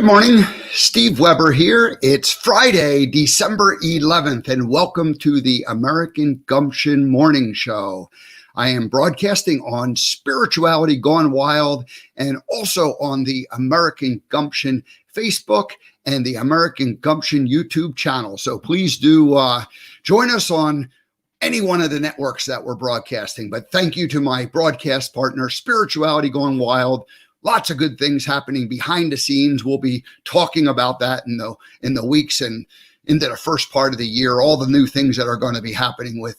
Good morning, Steve Weber here. It's Friday, December 11th, and welcome to the American Gumption Morning Show. I am broadcasting on Spirituality Gone Wild and also on the American Gumption Facebook and the American Gumption YouTube channel. So please do join us on any one of the networks that we're broadcasting. But thank you to my broadcast partner, Spirituality Gone Wild. Lots of good things happening behind the scenes. We'll be talking about that in the weeks and into the first part of the year, all the new things that are going to be happening with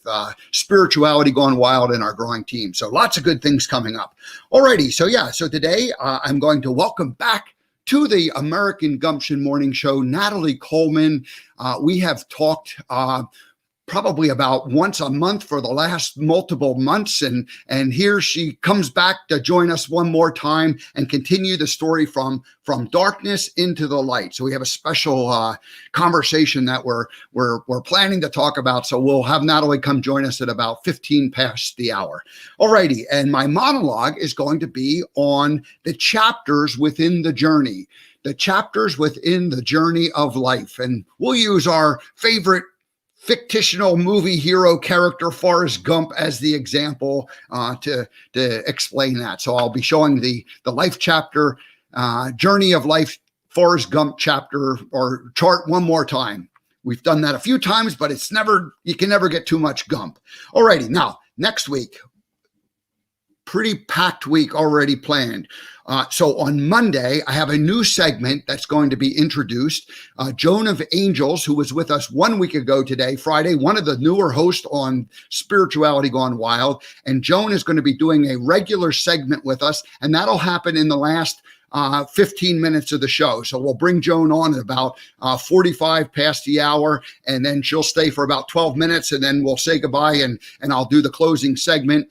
Spirituality Gone Wild and our growing team. So lots of good things coming up. Alrighty, so today I'm going to welcome back to the American Gumption Morning Show, Natalie Coleman. We have talked probably about once a month for the last multiple months. And here she comes back to join us one more time and continue the story from darkness into the light. So we have a special conversation that we're planning to talk about. So we'll have Natalie come join us at about 15 past the hour. Alrighty. And my monologue is going to be on the chapters within the journey, the chapters within the journey of life. And we'll use our favorite fictional movie hero character Forrest Gump as the example to explain that. So I'll be showing the life chapter, journey of life, Forrest Gump chapter or chart one more time. We've done that a few times, but you can never get too much Gump. Alrighty, now next week, pretty packed week already planned. So on Monday, I have a new segment that's going to be introduced. Joan of Angels, who was with us 1 week ago today, Friday, one of the newer hosts on Spirituality Gone Wild. And Joan is going to be doing a regular segment with us, and that'll happen in the last 15 minutes of the show. So we'll bring Joan on at about 45 past the hour, and then she'll stay for about 12 minutes, and then we'll say goodbye, and I'll do the closing segment.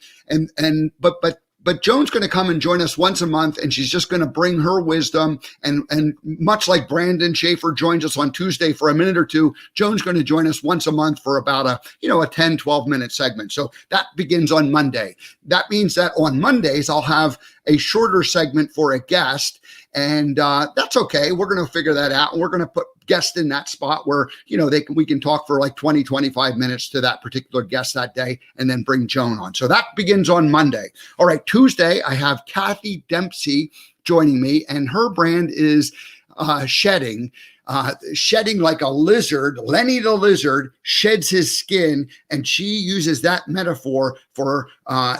But Joan's going to come and join us once a month, and she's just going to bring her wisdom. And much like Brandon Schaefer joins us on Tuesday for a minute or two, Joan's going to join us once a month for about a 10, 12-minute segment. So that begins on Monday. That means that on Mondays, I'll have a shorter segment for a guest, and that's okay. We're going to figure that out, and we're going to put guests in that spot where, we can talk for like 20, 25 minutes to that particular guest that day, and then bring Joan on. So that begins on Monday. All right, Tuesday, I have Kathy Dempsey joining me, and her brand is shedding like a lizard. Lenny the lizard sheds his skin, and she uses that metaphor for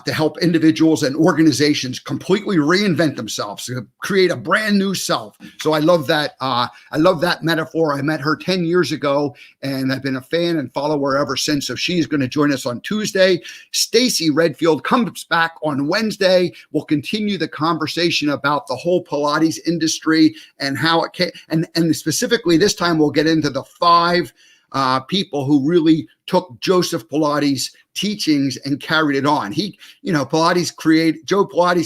to help individuals and organizations completely reinvent themselves, to create a brand new self. So I love that. I love that metaphor. I met her 10 years ago, and I've been a fan and follower ever since. So she's going to join us on Tuesday. Stacy Redfield comes back on Wednesday. We'll continue the conversation about the whole Pilates industry and how it can, and specifically this time we'll get into the 5 people who really took Joseph Pilates' teachings and carried it on. Joe Pilates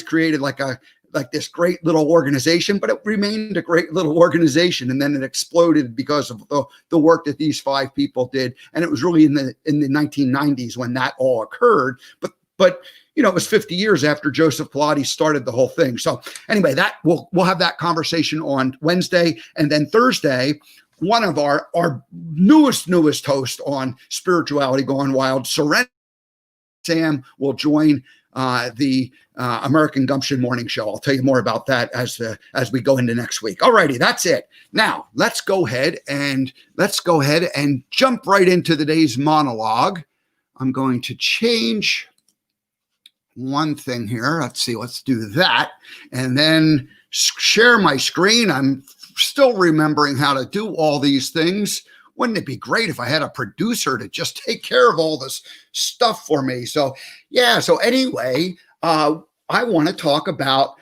created like this great little organization, but it remained a great little organization. And then it exploded because of the work that these 5 people did. And it was really in the 1990s when that all occurred. But it was 50 years after Joseph Pilates started the whole thing. So anyway, that we'll have that conversation on Wednesday. And then Thursday, one of our newest host on Spirituality Gone Wild, Serenity Sam, will join the American Gumption Morning Show. I'll tell you more about that as we go into next week. All righty, that's it. Now let's go ahead and jump right into today's monologue. I'm going to change one thing here. Let's do that, and then share my screen. I'm still remembering how to do all these things. Wouldn't it be great if I had a producer to just take care of all this stuff for me? So anyway, I want to talk about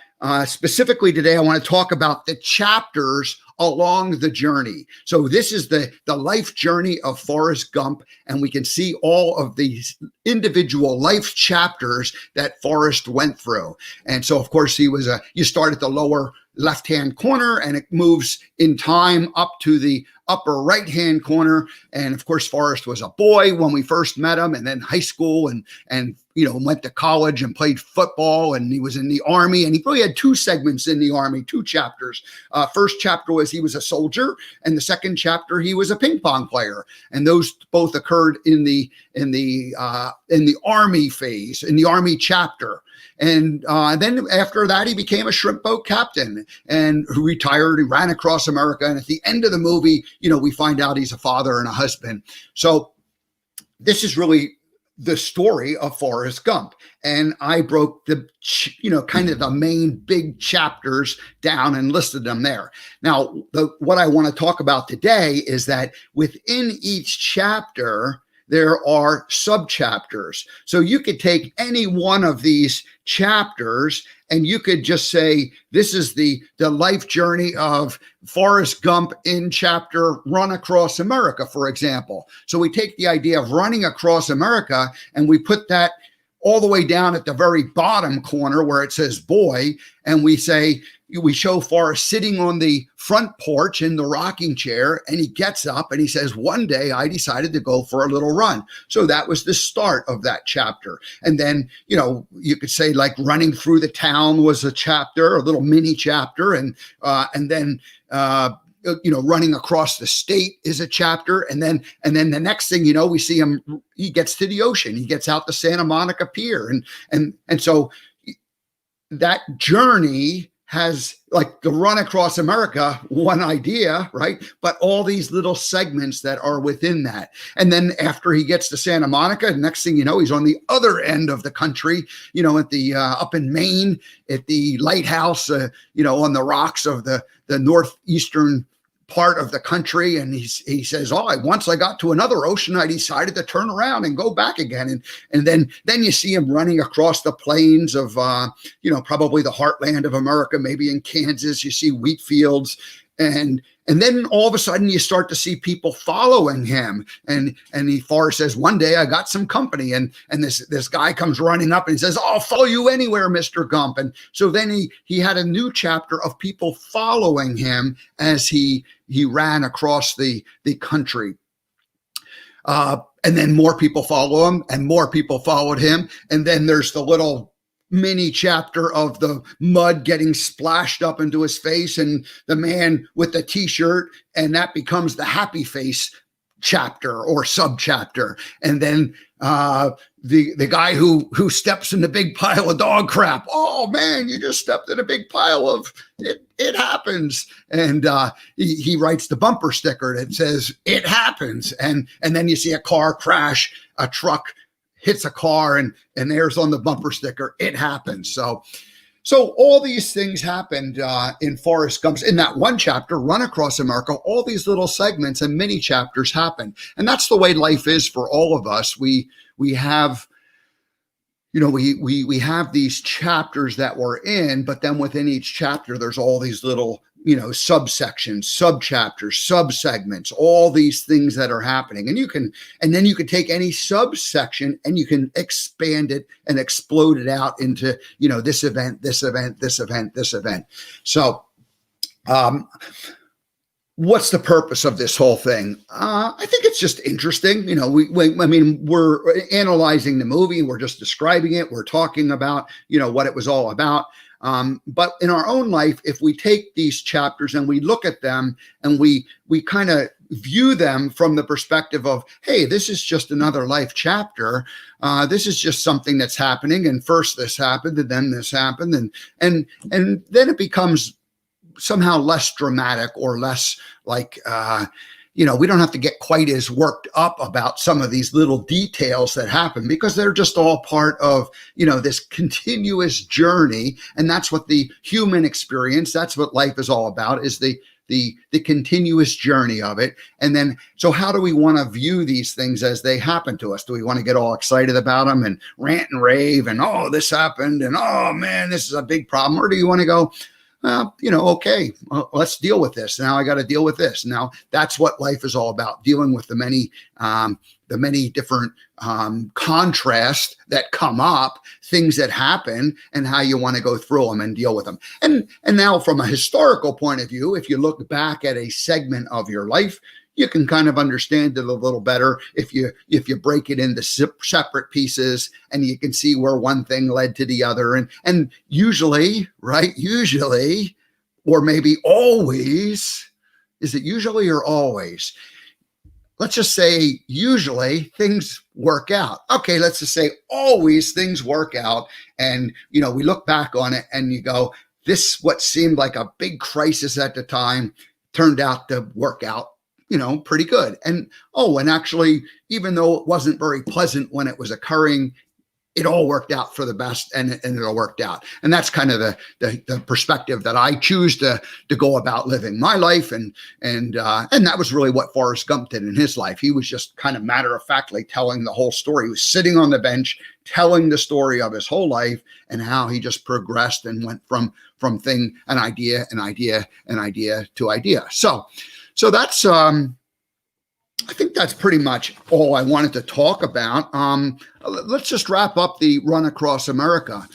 specifically today, I want to talk about the chapters along the journey. So this is the life journey of Forrest Gump, and we can see all of these individual life chapters that Forrest went through. And so, of course, you start at the lower left-hand corner, and it moves in time up to the upper right-hand corner. And of course, Forrest was a boy when we first met him, and then high school, and went to college and played football, and he was in the Army, and he probably had two segments in the Army, two chapters. First chapter was he was a soldier, and the second chapter he was a ping pong player, and those both occurred in the Army phase, in the Army chapter. And then after that, he became a shrimp boat captain and retired. He ran across America. And at the end of the movie, we find out he's a father and a husband. So this is really the story of Forrest Gump. And I broke the, kind of the main big chapters down and listed them there. Now, what I want to talk about today is that within each chapter, there are subchapters. So you could take any one of these chapters and you could just say, this is the life journey of Forrest Gump in chapter Run Across America, for example. So we take the idea of running across America and we put that all the way down at the very bottom corner where it says boy, and we show Forrest sitting on the front porch in the rocking chair, and he gets up and he says, one day I decided to go for a little run. So that was the start of that chapter. And then, you could say like running through the town was a chapter, a little mini chapter. And then running across the state is a chapter. And then the next thing, we see him, he gets to the ocean, he gets out the Santa Monica Pier. And so that journey has, like, the Run Across America, one idea, right? But all these little segments that are within that. And then after he gets to Santa Monica, next thing you know, he's on the other end of the country, at the up in Maine, at the lighthouse, on the rocks of the northeastern part of the country. And he says, once I got to another ocean, I decided to turn around and go back again. And then you see him running across the plains of, probably the heartland of America, maybe in Kansas. You see wheat fields. And then all of a sudden you start to see people following him. And Forrest says, one day I got some company, and this guy comes running up and he says, I'll follow you anywhere, Mr. Gump. And so then he had a new chapter of people following him as he ran across the country. And then more people follow him, and more people followed him. And then there's the little mini chapter of the mud getting splashed up into his face and the man with the t-shirt, and that becomes the happy face chapter or subchapter. And then the guy who steps in the big pile of dog crap. Oh man, you just stepped in a big pile of it. It happens. And he writes the bumper sticker that says it happens. And then you see a car crash, a truck hits a car, and there's on the bumper sticker, it happens. So all these things happened in Forrest Gump's, in that one chapter, Run Across America. All these little segments and mini chapters happen. And that's the way life is for all of us. We have, we have these chapters that we're in, but then within each chapter, there's all these little, subsections, subchapters, subsegments, all these things that are happening. And then you can take any subsection and you can expand it and explode it out into, this event, this event, this event, this event. So, what's the purpose of this whole thing? I think it's just interesting. We're analyzing the movie. We're just describing it. We're talking about, what it was all about. But in our own life, if we take these chapters and we look at them and we kind of view them from the perspective of, hey, this is just another life chapter. This is just something that's happening. And first this happened, and then this happened. And then it becomes somehow less dramatic, or less like, we don't have to get quite as worked up about some of these little details that happen, because they're just all part of, this continuous journey. And that's what the human experience, that's what life is all about, is the continuous journey of it. And then, so how do we want to view these things as they happen to us? Do we want to get all excited about them and rant and rave and, oh, this happened, and oh man, this is a big problem? Or do you want to go, Okay, let's deal with this. Now I got to deal with this. Now that's what life is all about, dealing with the many different contrasts that come up, things that happen, and how you want to go through them and deal with them. And now from a historical point of view, if you look back at a segment of your life, you can kind of understand it a little better if you break it into separate pieces, and you can see where one thing led to the other. And usually, or maybe always, is it usually or always? Let's just say usually things work out. Okay, let's just say always things work out. And, we look back on it and you go, this, what seemed like a big crisis at the time, turned out to work out pretty good. And actually, even though it wasn't very pleasant when it was occurring, it all worked out for the best, and it all worked out. And that's kind of the perspective that I choose to go about living my life. And that was really what Forrest Gump did in his life. He was just kind of matter-of-factly telling the whole story. He was sitting on the bench, telling the story of his whole life and how he just progressed and went from an idea to idea. So that's, I think that's pretty much all I wanted to talk about. Let's just wrap up the run across America.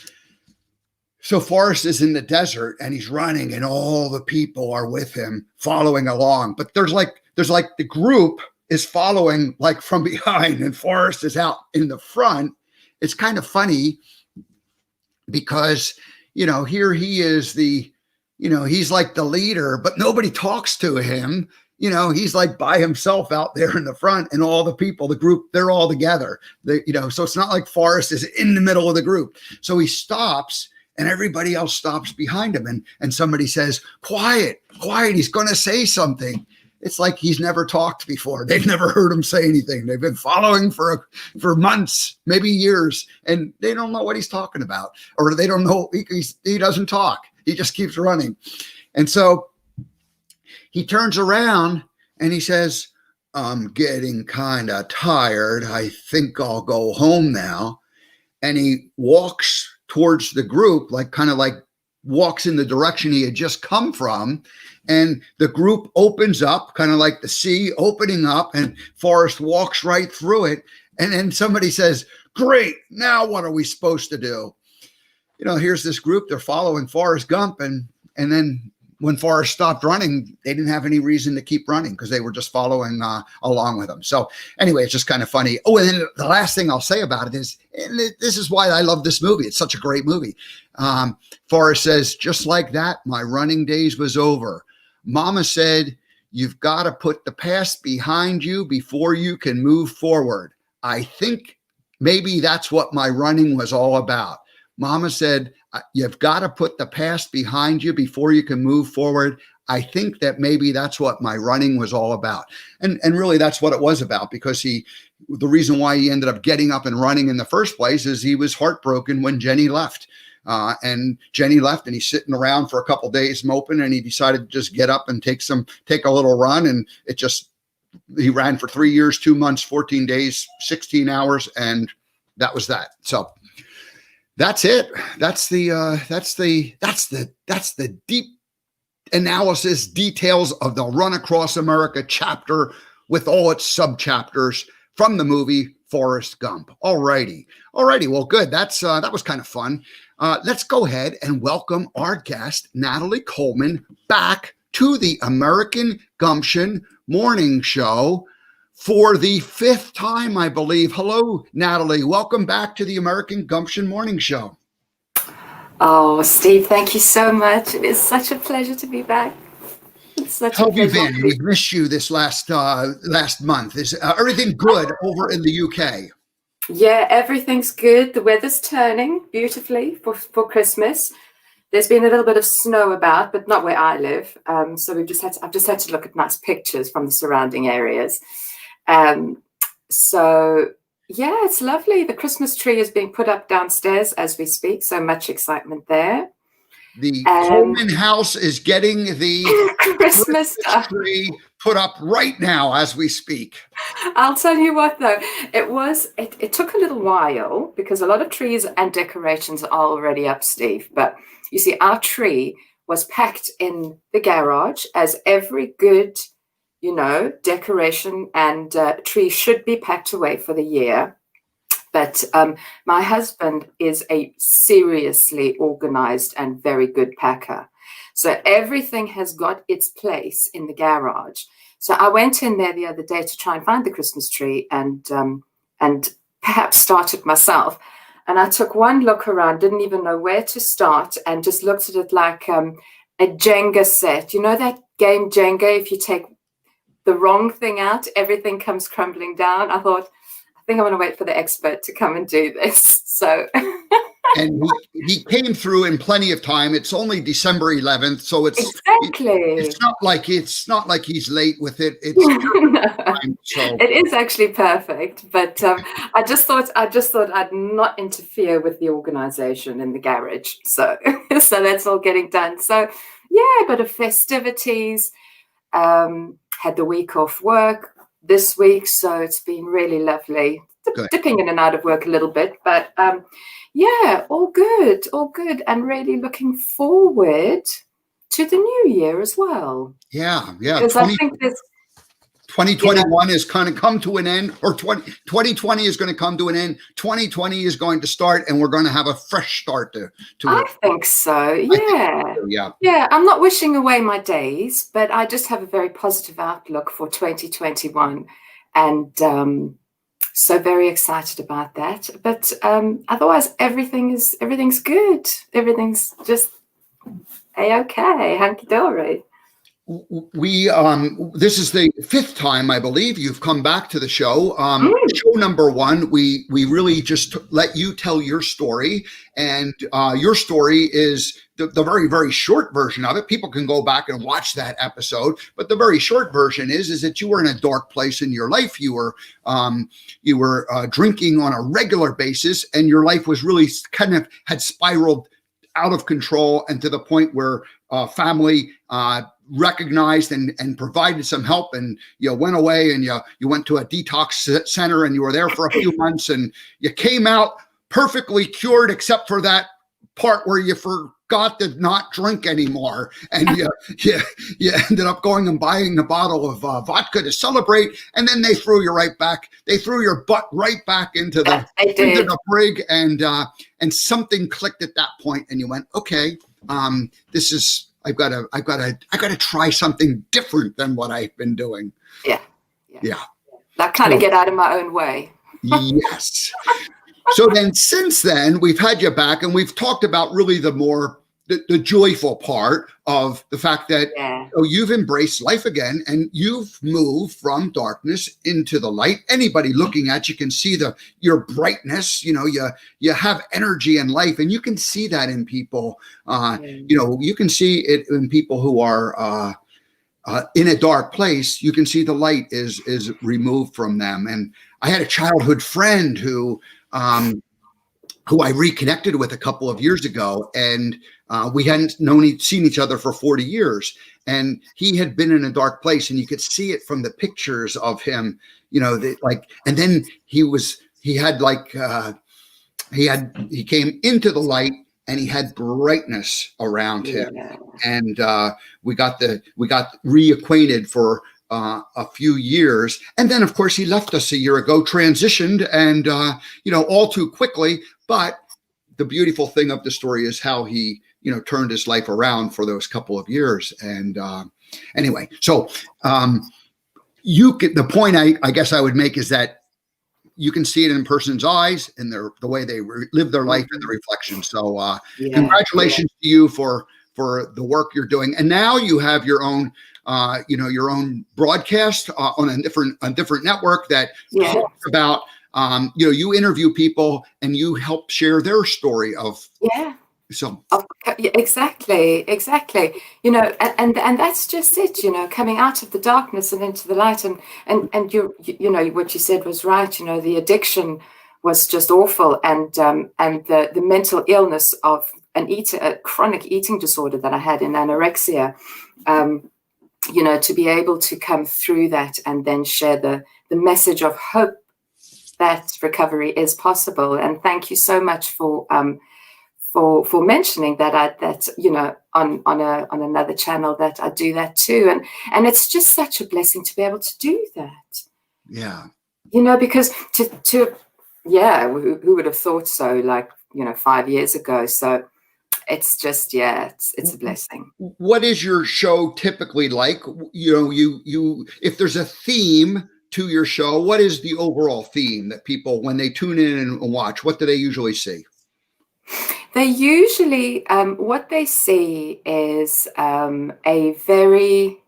So Forrest is in the desert and he's running, and all the people are with him following along. But there's like the group is following like from behind, and Forrest is out in the front. It's kind of funny because, here he is he's like the leader, but nobody talks to him. He's like by himself out there in the front, and all the people, the group, they're all together. So it's not like Forrest is in the middle of the group. So he stops and everybody else stops behind him. And somebody says, quiet, he's going to say something. It's like he's never talked before. They've never heard him say anything. They've been following for months, maybe years, and they don't know what he's talking about, or they don't know. He doesn't talk. He just keeps running. And so he turns around and he says, I'm getting kind of tired. I think I'll go home now. And he walks towards the group, kind of walks in the direction he had just come from. And the group opens up, kind of like the sea opening up, and Forrest walks right through it. And then somebody says, great, now what are we supposed to do? Here's this group, they're following Forrest Gump. And then when Forrest stopped running, they didn't have any reason to keep running because they were just following along with him. So anyway, it's just kind of funny. Oh, and then the last thing I'll say about it is, and this is why I love this movie. It's such a great movie. Forrest says, just like that, my running days was over. Mama said, you've got to put the past behind you before you can move forward. I think maybe that's what my running was all about. Mama said, you've got to put the past behind you before you can move forward. I think that maybe that's what my running was all about. And really that's what it was about, because the reason why he ended up getting up and running in the first place is he was heartbroken when Jenny left. And Jenny left, and he's sitting around for a couple of days moping, and he decided to just get up and take a little run. And he ran for 3 years, 2 months, 14 days, 16 hours. And that was that. So that's it. That's the deep analysis details of the Run Across America chapter with all its sub-chapters from the movie Forrest Gump. Alrighty. Well, good. That was kind of fun. Let's go ahead and welcome our guest, Natalie Coleman, back to the American Gumption Morning Show for the 5th time, I believe. Hello, Natalie. Welcome back to the American Gumption Morning Show. Oh, Steve, thank you so much. It is such a pleasure to be back. How have you been? We've missed you this last month. Is everything good over in the UK? Yeah, everything's good. The weather's turning beautifully for Christmas. There's been a little bit of snow about, but not where I live. So I've just had to look at nice pictures from the surrounding areas. So yeah, it's lovely. The Christmas tree is being put up downstairs as we speak. So much excitement there. The Coleman house is getting the Christmas tree put up right now as we speak. I'll tell you what, though, it took a little while because a lot of trees and decorations are already up, Steve. But you see, our tree was packed in the garage, as every good, decoration and tree should be packed away for the year. But my husband is a seriously organized and very good packer. So everything has got its place in the garage. So I went in there the other day to try and find the Christmas tree and perhaps start it myself. And I took one look around, didn't even know where to start, and just looked at it like a Jenga set. You know that game Jenga, if you take the wrong thing out, everything comes crumbling down. I thought, I think I want to wait for the expert to come and do this. So, and he came through in plenty of time. It's only December 11th, so it's not like he's late with it. It's no, time, so. It is actually perfect. But I just thought I'd not interfere with the organization in the garage. So that's all getting done. So yeah, a bit of festivities. Had the week off work this week, so it's been really lovely. Dipping in and out of work a little bit, but yeah, all good, and really looking forward to the new year as well. Yeah. Because I think this 2021 is kind of come to an end, or 2020 is going to come to an end. 2020 is going to start, and we're going to have a fresh start to I think so. Yeah. Yeah. I'm not wishing away my days, but I just have a very positive outlook for 2021, and so very excited about that. But otherwise, everything's good. Everything's just a-okay, hunky-dory. We this is the 5th time, I believe, you've come back to the show. Show number 1, we really just let you tell your story, and your story is the very, very short version of it. People can go back and watch that episode, but the very short version is that you were in a dark place in your life. You were drinking on a regular basis, and your life was really kind of had spiraled out of control, and to the point where family recognized and provided some help, and you went away and you went to a detox center, and you were there for a few months, and you came out perfectly cured, except for that part where you forgot to not drink anymore, and you ended up going and buying a bottle of vodka to celebrate, and then they threw you right back. They threw your butt right back into the brig, and something clicked at that point, and you went, okay, this is. I've got to try something different than what I've been doing. Yeah. That kind of get out of my own way. Yes. So then, since then, we've had you back, and we've talked about really the joyful part of the fact that you've embraced life again, and you've moved from darkness into the light. Anybody looking at you can see your brightness. You have energy and life, and you can see that in people. You can see it in people who are in a dark place. You can see the light is removed from them. And I had a childhood friend who I reconnected with a couple of years ago, and we hadn't seen each other for 40 years. And he had been in a dark place, and you could see it from the pictures of him, and then he came into the light, and he had brightness around him. And we got reacquainted for a few years. And then, of course, he left us a year ago, transitioned, and, all too quickly. But the beautiful thing of the story is how he, turned his life around for those couple of years. And anyway, so the point I guess I would make is that you can see it in a person's eyes and the way they live their life and the reflection. So congratulations to you for the work you're doing. And now you have your own your own broadcast on a different network that talks about, you interview people and you help share their story of. So exactly. And that's just it, coming out of the darkness and into the light, and you what you said was right. The addiction was just awful, and the mental illness of a chronic eating disorder that I had in anorexia. To be able to come through that and then share the message of hope that recovery is possible. And thank you so much for for mentioning that on another channel, that I do that too, and it's just such a blessing to be able to do that. Yeah. Because who would have thought so, like 5 years ago? So it's just it's a blessing. What is your show typically like? You if there's a theme to your show, what is the overall theme that people, when they tune in and watch, what do they usually see? They usually, what they see is a very,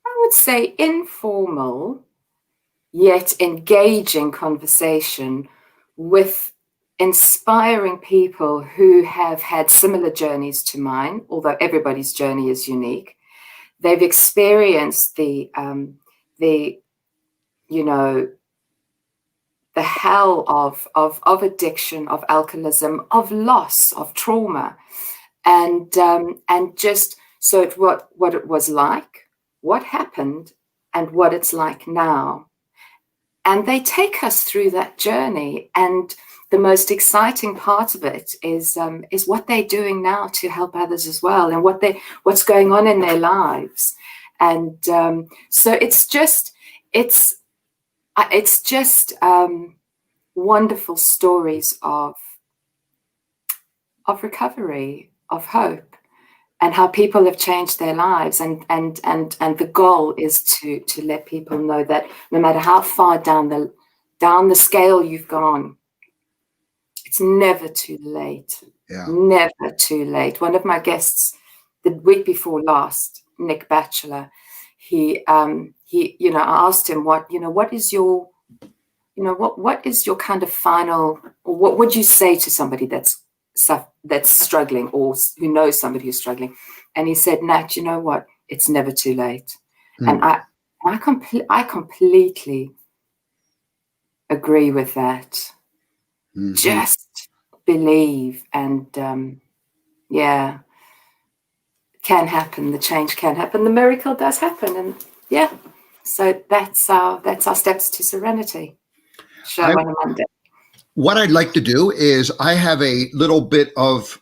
I would say, informal yet engaging conversation with inspiring people who have had similar journeys to mine, although everybody's journey is unique. They've experienced the hell of addiction, of alcoholism, of loss, of trauma, and just what it was like, what happened, and what it's like now. And they take us through that journey. And the most exciting part of it is what they're doing now to help others as well, and what's going on in their lives. And so it's just wonderful stories of recovery, of hope, and how people have changed their lives. And the goal is to let people know that no matter how far down the scale you've gone, it's never too late. Yeah. Never too late. One of my guests the week before last, Nick Batchelor, I asked him what is your kind of final, or what would you say to somebody that's struggling, or who knows somebody who's struggling? And he said, Nat, you know what? It's never too late. And I completely agree with that. Mm-hmm. Just believe, and can happen. The change can happen. The miracle does happen, and so that's our steps to serenity show on a Monday. What I'd like to do is, I have a little bit of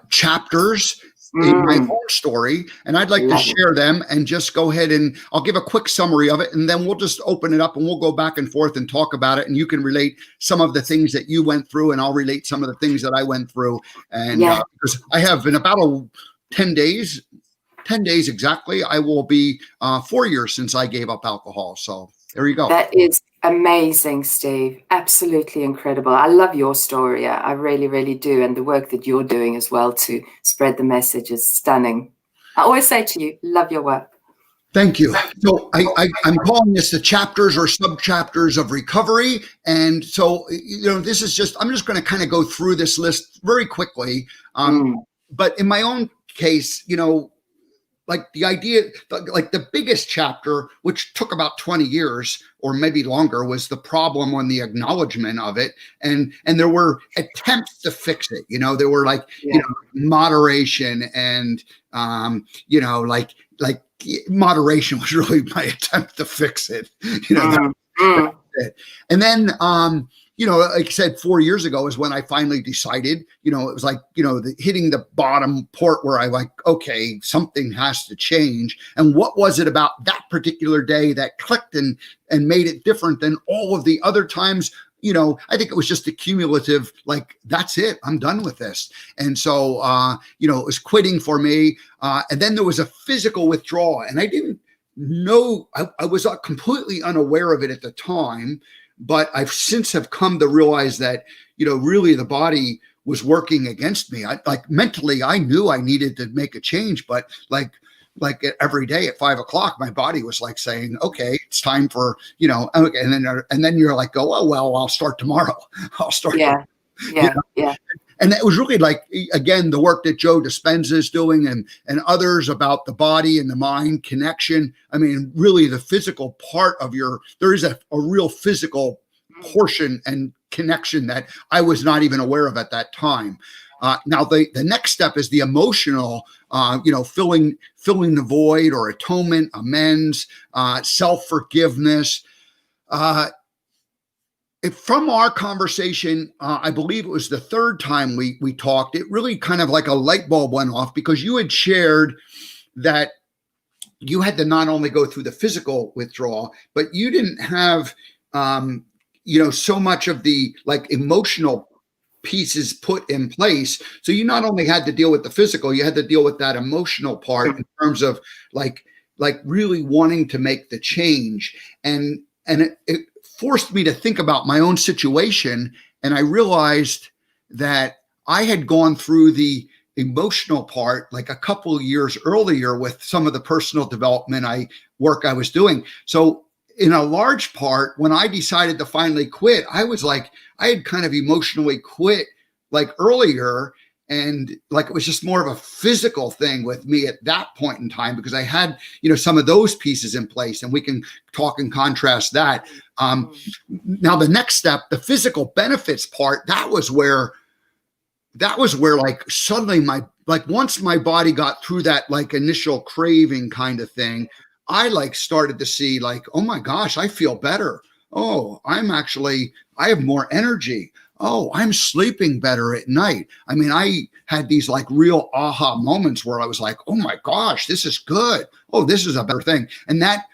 chapters in my own story, and I'd like to share them, and just go ahead and I'll give a quick summary of it, and then we'll just open it up and we'll go back and forth and talk about it, and you can relate some of the things that you went through, and I'll relate some of the things that I went through. And because I have been about 10 days exactly, I will be 4 years since I gave up alcohol. So there you go. That is amazing, Steve. Absolutely incredible. I love your story. I really, really do. And the work that you're doing as well to spread the message is stunning. I always say to you, love your work. Thank you. So I'm calling this the chapters or sub-chapters of recovery. And so, this is just, I'm just going to kind of go through this list very quickly. But in my own case, like the idea, like the biggest chapter, which took about 20 years or maybe longer, was the problem on the acknowledgement of it. And there were attempts to fix it. There were moderation, and, like moderation was really my attempt to fix it. And then, like I said, 4 years ago is when I finally decided, it was like, hitting the bottom port where I okay, something has to change. And what was it about that particular day that clicked and made it different than all of the other times? I think it was just a cumulative, that's it, I'm done with this. And so, it was quitting for me. And then there was a physical withdrawal, and I didn't know, I was completely unaware of it at the time. But I've since have come to realize that, really the body was working against me. Mentally, I knew I needed to make a change, but like every day at 5 o'clock, my body was saying, okay, it's time for, okay. And then you're like, oh, well, I'll start tomorrow. I'll start. Yeah. And that was really again, the work that Joe Dispenza is doing, and others, about the body and the mind connection. I mean, really the physical part of there is a real physical portion and connection that I was not even aware of at that time. Now the next step is the emotional, filling the void, or atonement, amends, self-forgiveness. from our conversation, I believe it was the third time we talked, it really kind of like a light bulb went off, because you had shared that you had to not only go through the physical withdrawal, but you didn't have, so much of the like emotional pieces put in place. So you not only had to deal with the physical, you had to deal with that emotional part in terms of like really wanting to make the change. And it forced me to think about my own situation. And I realized that I had gone through the emotional part like a couple of years earlier with some of the personal development work I was doing. So in a large part, when I decided to finally quit, I was like, I had kind of emotionally quit like earlier. And like, it was just more of a physical thing with me at that point in time, because I had, some of those pieces in place, and we can talk and contrast that. Now the next step, the physical benefits part, that was where like suddenly once my body got through that like initial craving kind of thing, I like started to see like, oh my gosh, I feel better. Oh, I have more energy. Oh, I'm sleeping better at night. I mean, I had these like real aha moments where I was like, oh my gosh, this is good. Oh, this is a better thing. And that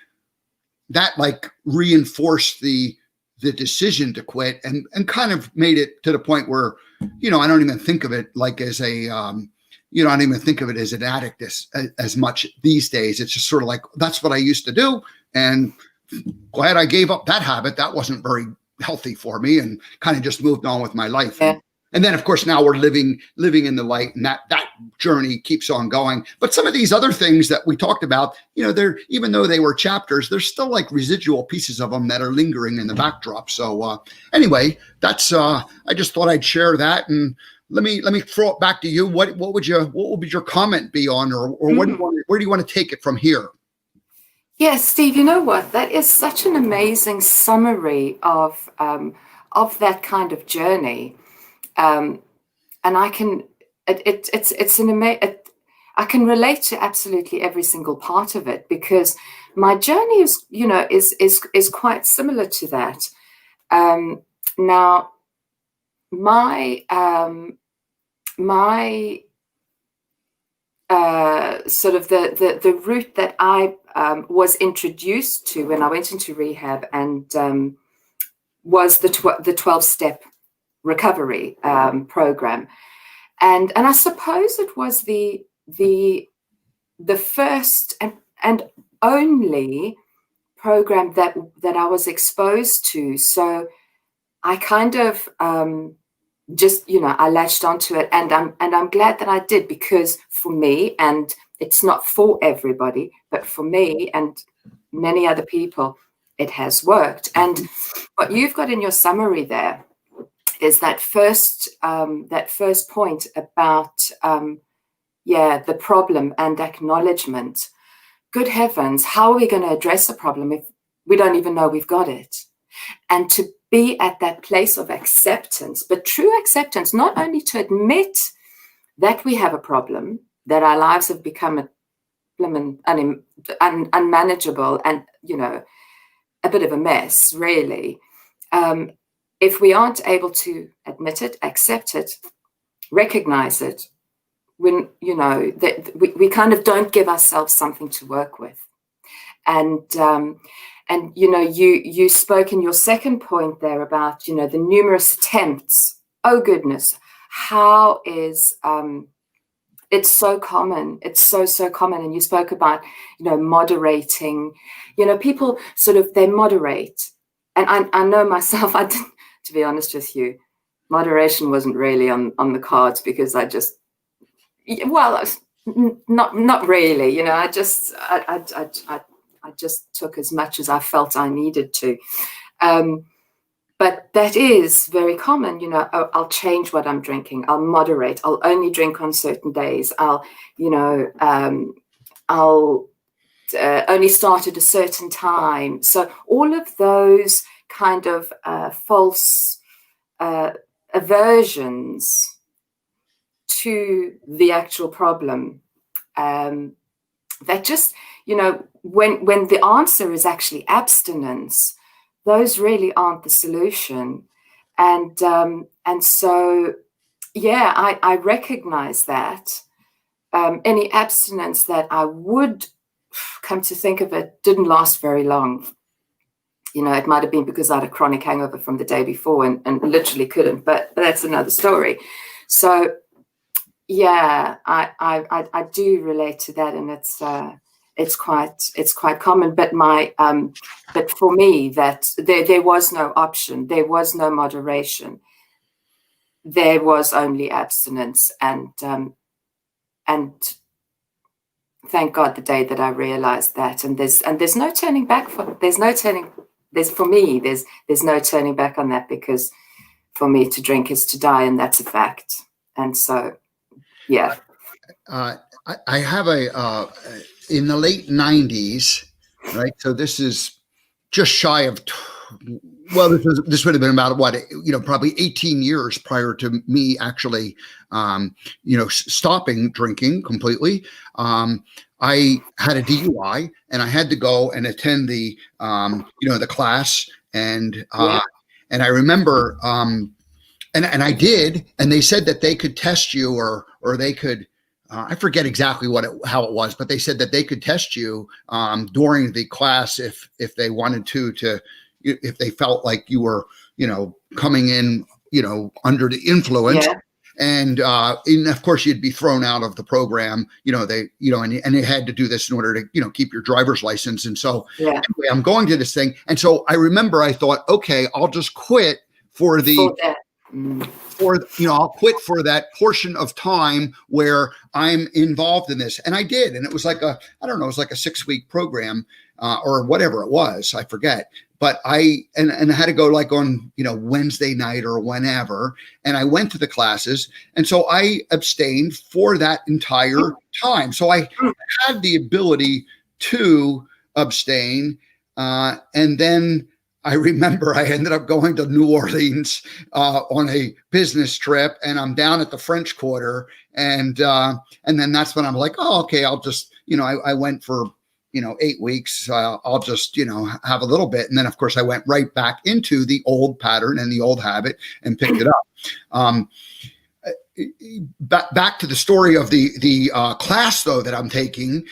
like reinforced the decision to quit, and kind of made it to the point where, I don't even think of it like as a, I don't even think of it as an addict as much these days. It's just sort of like, that's what I used to do. And glad I gave up that habit. That wasn't very healthy for me, and kind of just moved on with my life. Yeah. And then of course now we're living in the light, and that journey keeps on going. But some of these other things that we talked about, they're, even though they were chapters, there's still like residual pieces of them that are lingering in the backdrop. So anyway, that's I just thought I'd share that. And let me throw it back to you. What would your comment be on, or where do you want to take it from here? Yes, Steve, you know what? That is such an amazing summary of that kind of journey. And I can, it's I can relate to absolutely every single part of it, because my journey is quite similar to that. Now, my sort of the route that I was introduced to when I went into rehab, and was the 12-step recovery program, and I suppose it was the first and only program that I was exposed to. So I kind of just, I latched onto it, and I'm glad that I did, because for me, and it's not for everybody, but for me and many other people, it has worked. And what you've got in your summary there is that first point about the problem and acknowledgement. Good heavens, how are we going to address a problem if we don't even know we've got it? And to be at that place of acceptance, but true acceptance, not only to admit that we have a problem, that our lives have become unmanageable and, a bit of a mess, really. If we aren't able to admit it, accept it, recognize it, when, that we kind of don't give ourselves something to work with. And you spoke in your second point there about, the numerous attempts. Oh goodness, how is it's so common. It's so common. And you spoke about, moderating. People sort of, they moderate. And I know myself, I didn't, to be honest with you, moderation wasn't really on the cards, because I just, not really, I just took as much as I felt I needed to. But that is very common, I'll change what I'm drinking. I'll moderate. I'll only drink on certain days. I'll only start at a certain time. So all of those kind of false aversions to the actual problem, that just, when the answer is actually abstinence, those really aren't the solution. And so, yeah, I recognize that. Any abstinence that I would come to think of it didn't last very long. It might have been because I had a chronic hangover from the day before and literally couldn't, but that's another story. So yeah, I do relate to that, and it's quite common. But but for me, that there was no option, there was no moderation, there was only abstinence, and thank God the day that I realized that, and there's no turning back. There's no turning back on that, because for me to drink is to die, and that's a fact. And so, yeah. I have in the late 90s, right? So this is just shy of, this would have been about probably 18 years prior to me actually, stopping drinking completely. I had a DUI, and I had to go and attend the, the class, and I remember, and I did, and they said that they could test you, or they could. I forget exactly how it was, but they said that they could test you during the class if they wanted to if they felt like you were coming in under the influence. Yeah. And of course you'd be thrown out of the program. And they had to do this in order to keep your driver's license. And so anyway, I'm going to this thing, and so I remember I thought, okay, I'll just quit for I'll quit for that portion of time where I'm involved in this. And I did. And it was like it was like a 6-week program or whatever it was. I forget. But I had to go like on, Wednesday night or whenever. And I went to the classes. And so I abstained for that entire time. So I had the ability to abstain. And then I remember I ended up going to New Orleans on a business trip, and I'm down at the French Quarter, and then that's when I'm like, oh, okay, I'll just, I went for 8 weeks. I'll just have a little bit, and then of course I went right back into the old pattern and the old habit and picked it up. Back to the story of the class though that I'm taking.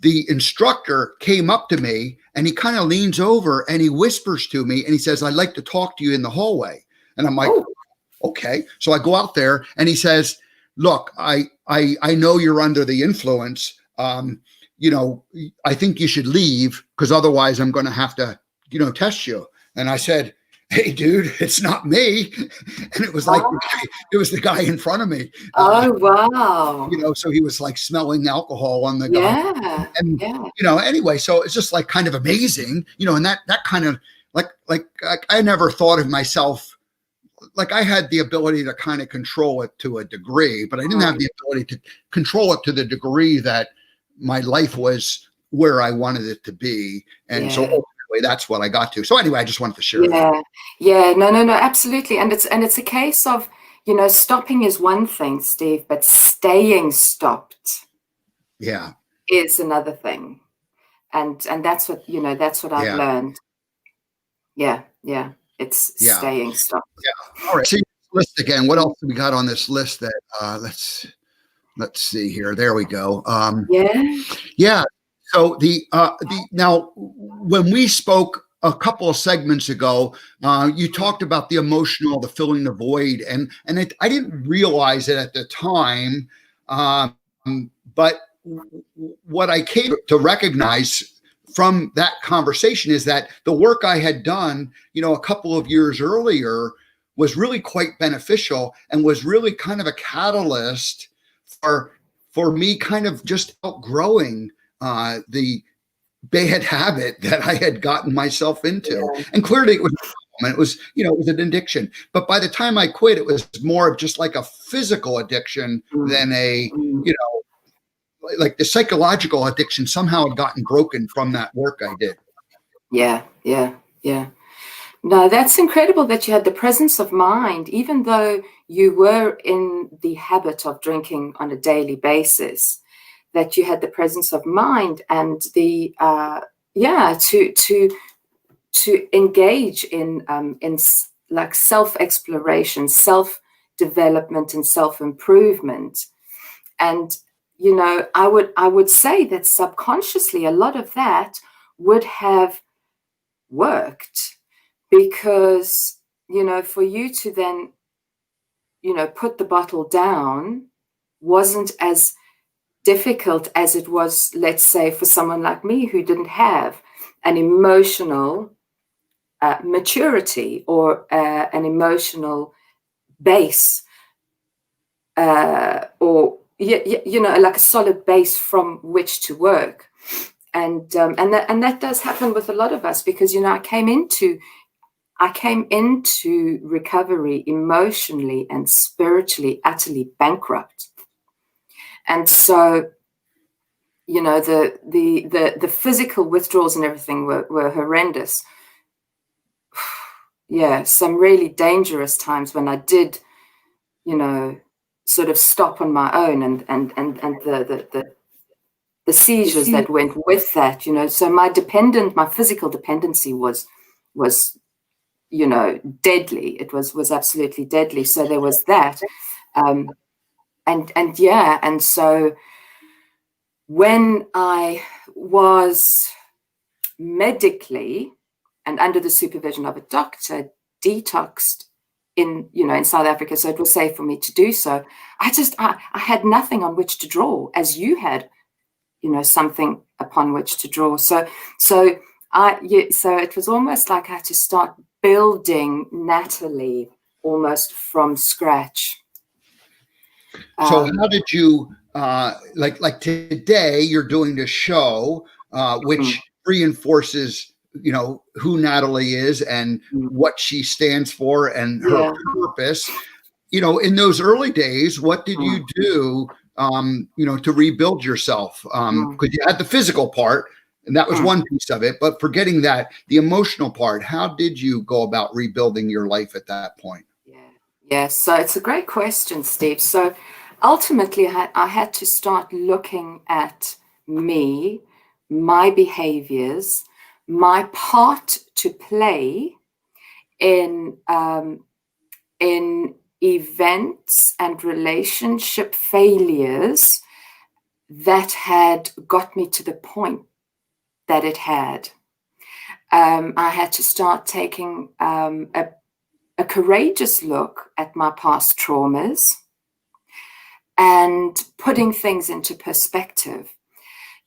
The instructor came up to me, and he kind of leans over and he whispers to me, and he says, "I'd like to talk to you in the hallway." And I'm like, okay. So I go out there, and he says, "Look, I know you're under the influence. I think you should leave, because otherwise I'm going to have to, test you." And I said, "Hey, dude, it's not me." And it was like, it was the guy in front of me. Oh, wow. So he was like smelling alcohol on the guy. Yeah. And, anyway, so it's just like kind of amazing, and that kind of like I never thought of myself, like I had the ability to kind of control it to a degree, but I didn't have the ability to control it to the degree that my life was where I wanted it to be. And so ultimately that's what I got to. So anyway, I just wanted to share that. Yeah, no, absolutely. And it's a case of, stopping is one thing, Steve, but staying stopped is another thing. And that's what, I've learned. Yeah. It's staying stopped. Yeah. All right. See list again. What else have we got on this list that let's see here. There we go. Yeah. So the now when we spoke a couple of segments ago, you talked about the emotional, the filling the void, and I didn't realize it at the time, but what I came to recognize from that conversation is that the work I had done, a couple of years earlier was really quite beneficial and was really kind of a catalyst for me kind of just outgrowing the bad habit that I had gotten myself into. And clearly it was it was an addiction. But by the time I quit, it was more of just like a physical addiction than a, like the psychological addiction somehow had gotten broken from that work I did. Yeah. No, that's incredible that you had the presence of mind, even though you were in the habit of drinking on a daily basis, that you had the presence of mind and the, to engage in like self-exploration, self-development, and self-improvement. And I would say that subconsciously a lot of that would have worked, because for you to then put the bottle down wasn't as difficult as it was, let's say, for someone like me who didn't have an emotional maturity or an emotional base, or like a solid base from which to work. And that does happen with a lot of us, because I came into recovery emotionally and spiritually utterly bankrupt. And so the physical withdrawals and everything were horrendous. Yeah, some really dangerous times when I did sort of stop on my own, and the seizures that went with that, so my physical dependency was deadly. It was absolutely deadly. So there was that. And so when I was medically and under the supervision of a doctor detoxed in South Africa, so it was safe for me to do so, I had nothing on which to draw, as you had something upon which to draw. So it was almost like I had to start building Natalie almost from scratch. So how did you like today you're doing the show which reinforces who Natalie is and what she stands for and her purpose. In those early days, what did you do to rebuild yourself? Because you had the physical part, and that was one piece of it, but forgetting that, the emotional part, how did you go about rebuilding your life at that point? Yeah, so it's a great question, Steve. So ultimately, I had to start looking at me, my behaviors, my part to play in events and relationship failures that had got me to the point that it had. I had to start taking a courageous look at my past traumas and putting things into perspective.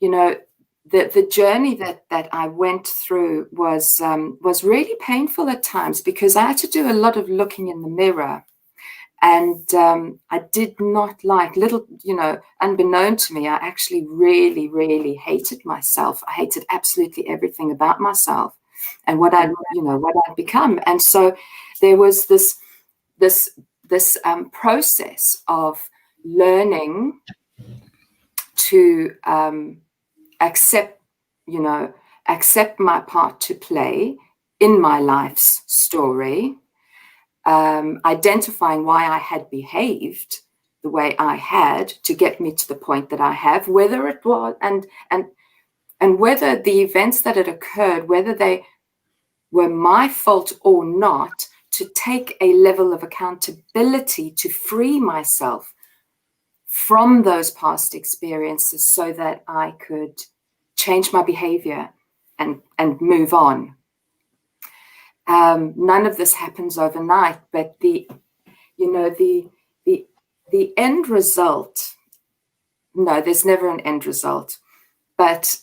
The journey that I went through was really painful at times, because I had to do a lot of looking in the mirror. And I did not like, unbeknown to me, I actually really, really hated myself. I hated absolutely everything about myself and what I'd become. And so there was this process of learning to accept my part to play in my life's story. Identifying why I had behaved the way I had to get me to the point that I have, whether it was and whether the events that had occurred, whether they were my fault or not, to take a level of accountability to free myself from those past experiences so that I could change my behavior and move on. None of this happens overnight, but the end result, no, there's never an end result, but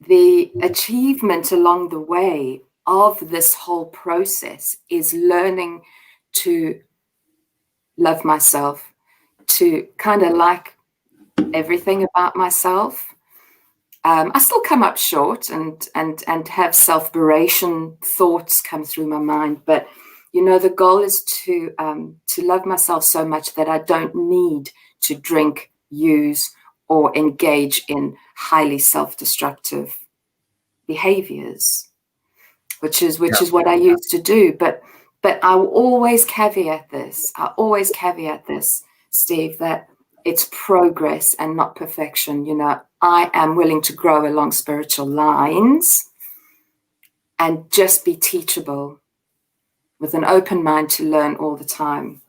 the achievement along the way of this whole process is learning to love myself, to kind of like everything about myself. I still come up short and have self-beration thoughts come through my mind, but the goal is to love myself so much that I don't need to drink, use, or engage in highly self-destructive behaviors, which is what I used to do. But I will always caveat this. Steve, that it's progress and not perfection. I am willing to grow along spiritual lines, and just be teachable with an open mind to learn all the time.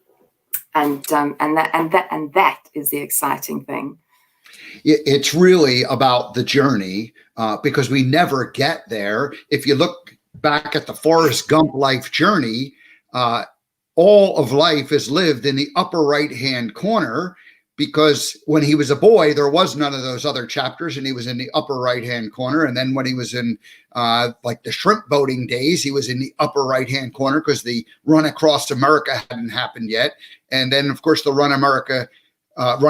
And that is the exciting thing. It's really about the journey, because we never get there. If you look back at the Forrest Gump life journey, all of life is lived in the upper right-hand corner, because when he was a boy, there was none of those other chapters, and he was in the upper right-hand corner. And then when he was in like the shrimp boating days, he was in the upper right-hand corner because the run across America hadn't happened yet. And then, of course, the run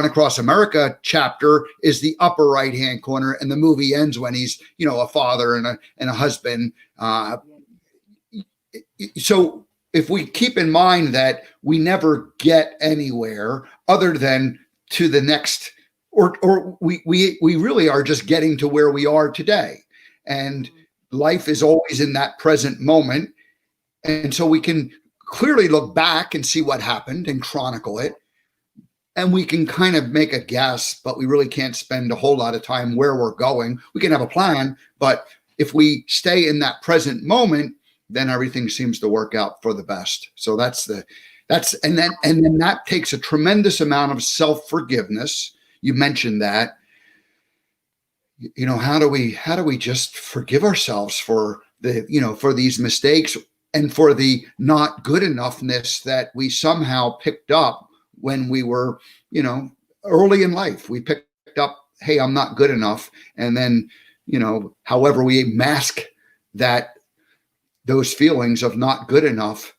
across America chapter is the upper right-hand corner. And the movie ends when he's, a father and a husband. So if we keep in mind that we never get anywhere other than to the next, or we really are just getting to where we are today. And life is always in that present moment. And so we can clearly look back and see what happened and chronicle it. And we can kind of make a guess, but we really can't spend a whole lot of time where we're going. We can have a plan, but if we stay in that present moment, then everything seems to work out for the best. So and then that takes a tremendous amount of self-forgiveness. You mentioned that. How do we just forgive ourselves for for these mistakes and for the not good enoughness that we somehow picked up when we were, early in life? We picked up, hey, I'm not good enough. And then, however we mask those feelings of not good enough.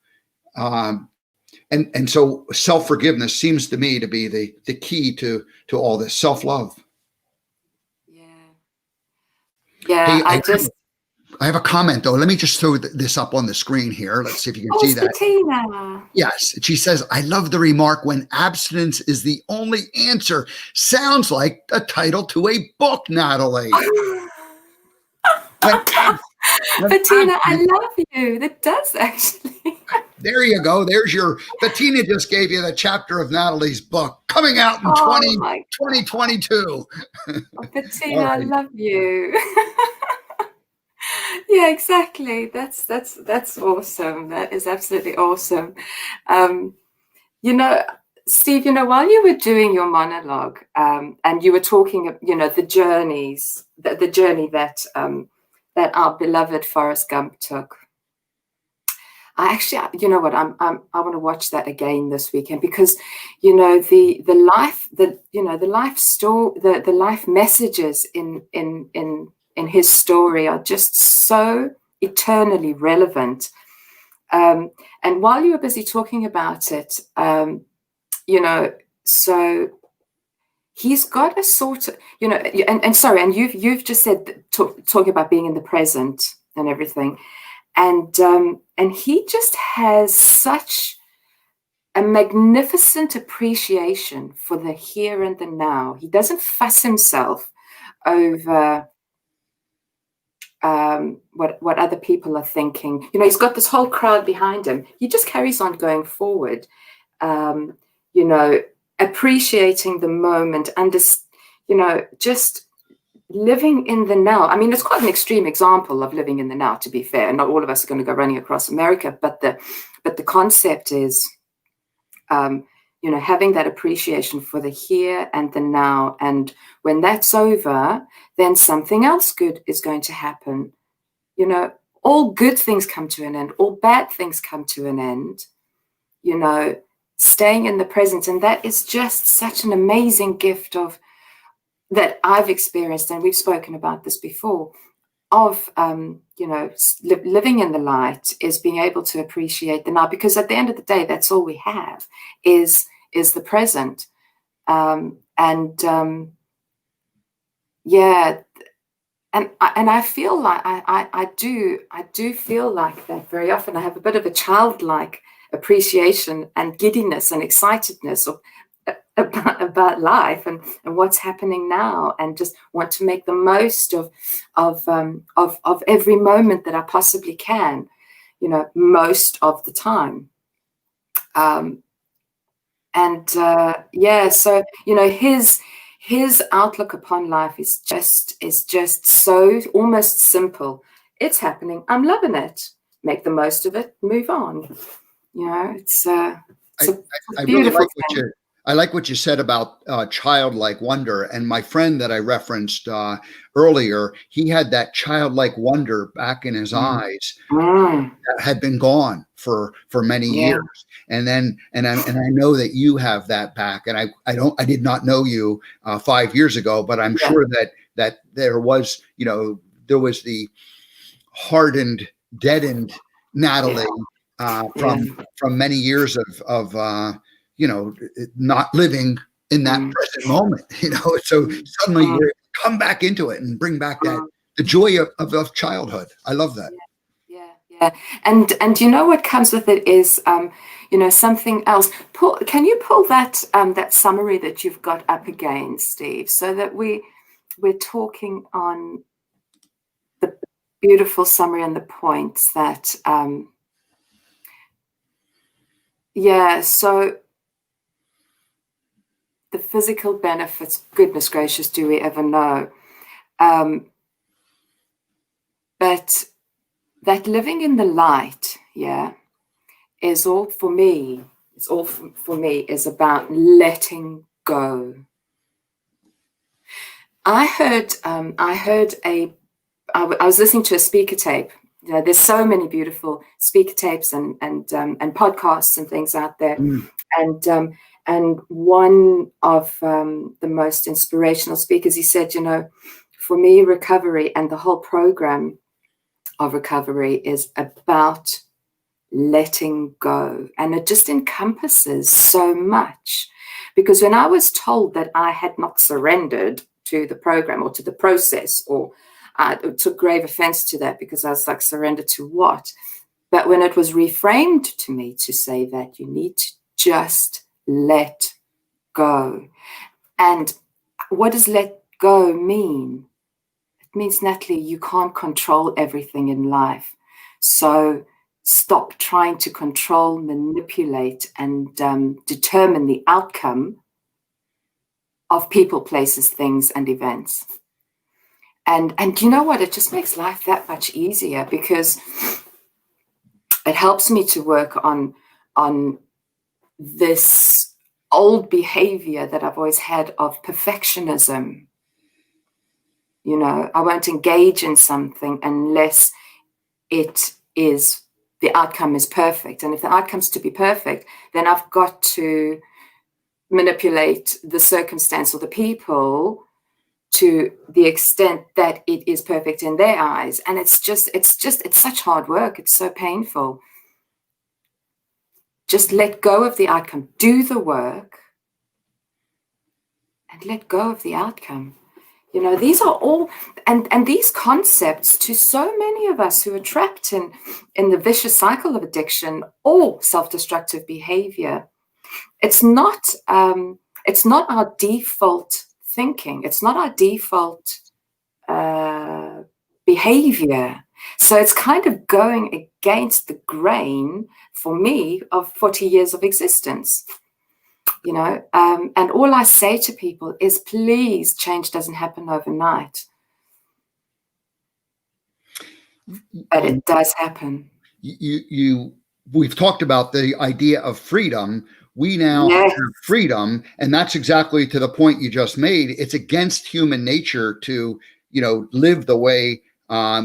And so self-forgiveness seems to me to be the key to all this. Self-love. Yeah. Hey, I have a comment though. Let me just throw this up on the screen here. Let's see if you can see that. Bettina. Yes. She says, I love the remark, when abstinence is the only answer. Sounds like a title to a book, Natalie. Bettina, I love you. That does actually. There you go. Bettina just gave you the chapter of Natalie's book coming out in 2022. Bettina, right. I love you. Yeah, exactly. That's awesome. That is absolutely awesome. Steve, while you were doing your monologue, and you were talking, the journeys, the journey that our beloved Forrest Gump took. I actually, I want to watch that again this weekend, because, the life story, the life messages in his story are just so eternally relevant. And while you were busy talking about it, so he's got a sort of, and you've just said talking about being in the present and everything. And he just has such a magnificent appreciation for the here and the now. He doesn't fuss himself over what other people are thinking. He's got this whole crowd behind him. He just carries on going forward, appreciating the moment, and just living in the now. I mean, it's quite an extreme example of living in the now, to be fair. Not all of us are going to go running across America, but the concept is, having that appreciation for the here and the now. And when that's over, then something else good is going to happen. All good things come to an end. All bad things come to an end. Staying in the present. And that is just such an amazing gift that I've experienced, and we've spoken about this before, of living in the light, is being able to appreciate the now, because at the end of the day, that's all we have is the present. And I feel like I do feel like that very often. I have a bit of a childlike appreciation and giddiness and excitedness about life and what's happening now, and just want to make the most of every moment that I possibly can, most of the time. So his outlook upon life is just so almost simple, It's happening. I'm loving it. Make the most of it. Move on. It's a I really beautiful like what thing. I like what you said about childlike wonder. And my friend that I referenced earlier, he had that childlike wonder back in his eyes Mm, that had been gone for many yeah. years. And I know that you have that back. And I did not know you 5 years ago, but I'm Yeah. sure that there was, there was the hardened, deadened Natalie Yeah. from many years of not living in that Mm, present moment. So suddenly mm, you're come back into it and bring back that mm. the joy of childhood. I love that. Yeah. And what comes with it is something else. Can you pull that summary that you've got up again, Steve, so that we're talking on the beautiful summary and the points that so the physical benefits, goodness gracious, do we ever know? But that living in the light, is all for me. It's all for me is about letting go. I was listening to a speaker tape. There's so many beautiful speaker tapes and podcasts and things out there. Mm. And one of the most inspirational speakers, he said, for me, recovery and the whole program of recovery is about letting go. And it just encompasses so much. Because when I was told that I had not surrendered to the program or to the process, or I took grave offense to that, because I was like, surrender to what? But when it was reframed to me to say that you need to just let go. And what does let go mean? It means, Natalie, you can't control everything in life. So stop trying to control, manipulate, and determine the outcome of people, places, things, and events. And you know what? It just makes life that much easier, because it helps me to work on this old behavior that I've always had of perfectionism. I won't engage in something unless the outcome is perfect. And if the outcome's to be perfect, then I've got to manipulate the circumstance or the people to the extent that it is perfect in their eyes. And it's such hard work. It's so painful. Just let go of the outcome, do the work, and let go of the outcome. These are all, and these concepts, to so many of us who are trapped in the vicious cycle of addiction or self-destructive behavior, it's not our default thinking. It's not our default behavior. So it's kind of going against the grain, for me, of 40 years of existence. And all I say to people is, please, change doesn't happen overnight. But it does happen. We've talked about the idea of freedom. We now have freedom, and that's exactly to the point you just made. It's against human nature to, live the way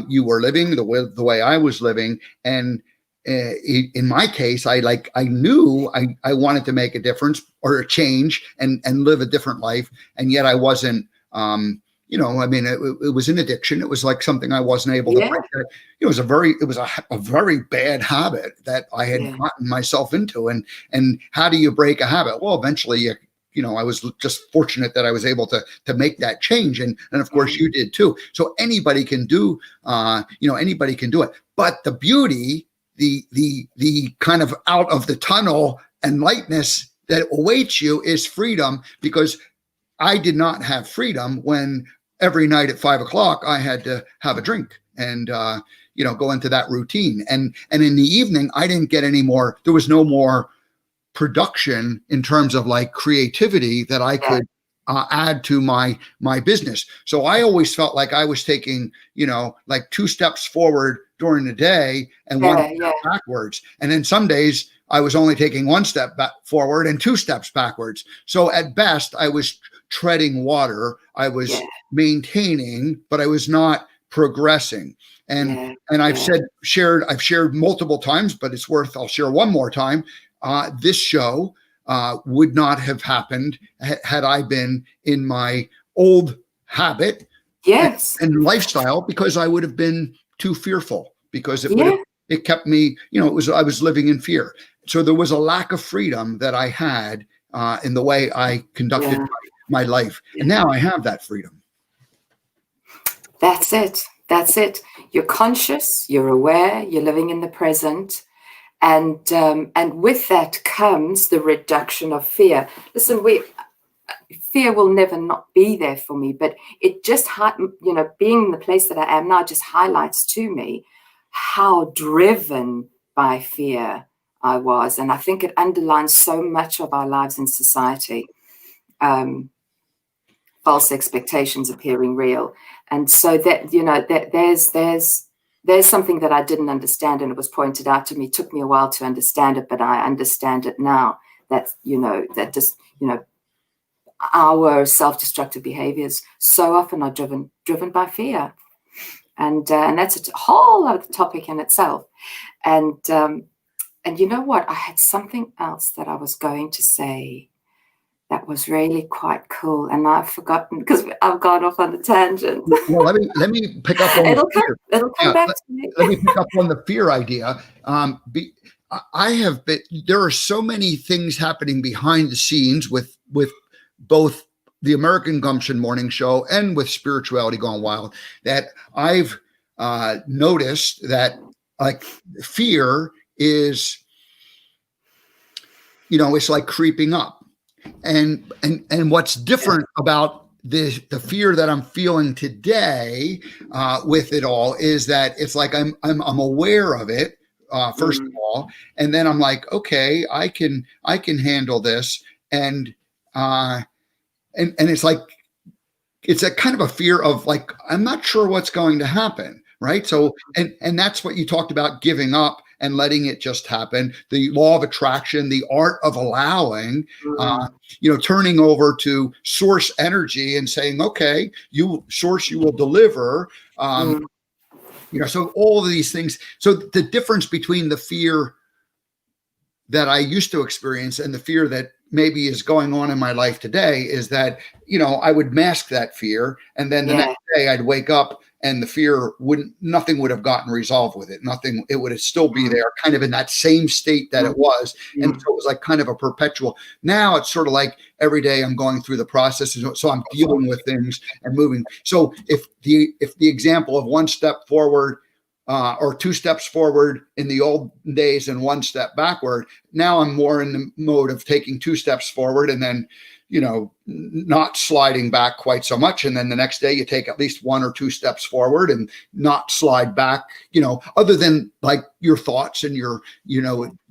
you were living, the way I was living. And in my case, I knew I wanted to make a difference or a change and live a different life. And yet I wasn't, it was an addiction. It was like something I wasn't able to break. It was a very bad habit that I had gotten myself into. And how do you break a habit? Well, eventually I was just fortunate that I was able to make that change. And of course you did too. So anybody can do, anybody can do it. But the beauty, the kind of out of the tunnel and lightness that awaits you is freedom, because I did not have freedom when every night at 5 o'clock I had to have a drink and go into that routine. And in the evening I didn't get any more. There was no more production in terms of like creativity that I add to my business. So I always felt like I was taking, like 2 steps forward during the day and one step backwards. And then some days I was only taking 1 step back forward and 2 steps backwards. So at best, I was treading water. I was maintaining, but I was not progressing. And I've shared multiple times, but I'll share one more time. This show would not have happened had I been in my old habit and lifestyle, because I would have been too fearful, because it kept me, I was living in fear. So there was a lack of freedom that I had in the way I conducted my life. And now I have that freedom. That's it. That's it. You're conscious, you're aware, you're living in the present. And with that comes the reduction of fear. Listen, fear will never not be there for me, but it just, being in the place that I am now just highlights to me how driven by fear I was. And I think it underlines so much of our lives in society. False expectations appearing real. And so that, that there's something that I didn't understand, and it was pointed out to me. It took me a while to understand it, but I understand it now. Our self-destructive behaviors so often are driven by fear, and that's a whole other topic in itself. And you know what? I had something else that I was going to say that was really quite cool, and I've forgotten because I've gone off on a tangent. Well, let me pick up on it'll come back to me. Let me pick up on the fear idea. There are so many things happening behind the scenes with both the American Gumption Morning Show and with Spirituality Gone Wild, that I've noticed that, like, fear is, it's like creeping up. And what's different about the fear that I'm feeling today with it all is that it's like I'm aware of it first of all, and then I'm like, okay, I can handle this, and it's like it's a kind of a fear of, like, I'm not sure what's going to happen, right? So and that's what you talked about, giving up and letting it just happen. The law of attraction, the art of allowing, turning over to source energy and saying, okay, you will deliver. So all of these things. So the difference between the fear that I used to experience and the fear that maybe is going on in my life today is that, I would mask that fear, and then the next day I'd wake up and the fear nothing would have gotten resolved with it. Nothing, it would still be there, kind of in that same state that it was. And so it was like kind of a perpetual. Now it's sort of like every day I'm going through the process. So I'm dealing with things and moving. So if the example of 1 step forward or 2 steps forward in the old days and 1 step backward, now I'm more in the mode of taking 2 steps forward and then, not sliding back quite so much. And then the next day you take at least 1 or 2 steps forward and not slide back, other than like your thoughts and your,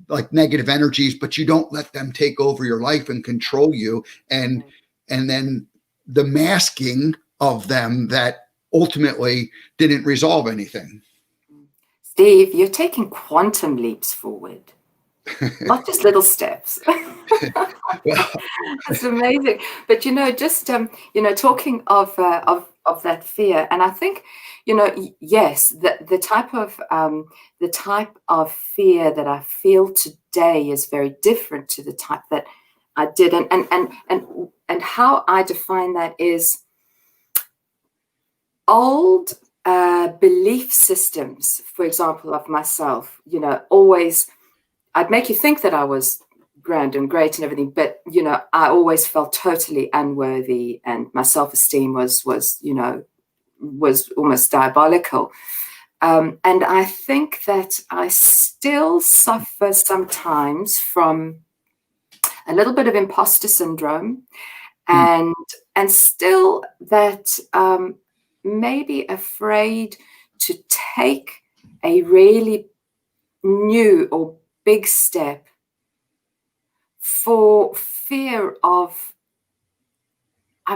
like negative energies, but you don't let them take over your life and control you. And then the masking of them that ultimately didn't resolve anything. Steve, you're taking quantum leaps forward. Not just little steps. It's amazing. But just talking of that fear, and I think yes, the type of fear that I feel today is very different to the type that I did, and how I define that is old belief systems. For example, of myself, always. I'd make you think that I was grand and great and everything, but I always felt totally unworthy, and my self-esteem was almost diabolical. And I think that I still suffer sometimes from a little bit of imposter syndrome, and still that maybe afraid to take a really new or big step for fear of,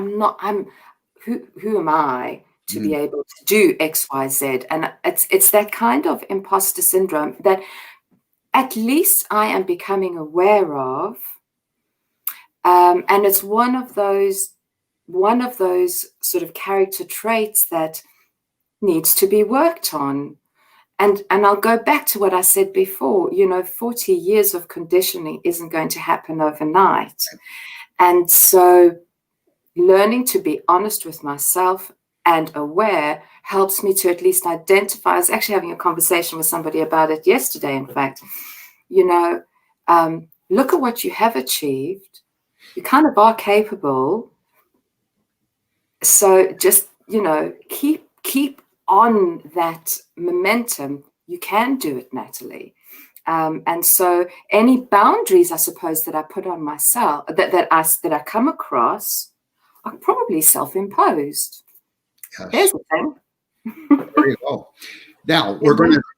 who am I to be able to do X, Y, Z? And it's that kind of imposter syndrome that at least I am becoming aware of. And it's one of those sort of character traits that needs to be worked on. And I'll go back to what I said before, 40 years of conditioning isn't going to happen overnight. And so learning to be honest with myself and aware helps me to at least identify. I was actually having a conversation with somebody about it yesterday, in fact. Look at what you have achieved. You kind of are capable. So just, keep on that momentum. You can do it, Natalie. And so any boundaries, I suppose, that I put on myself, that I come across, are probably self-imposed. Yes. There's the thing. There you go. Now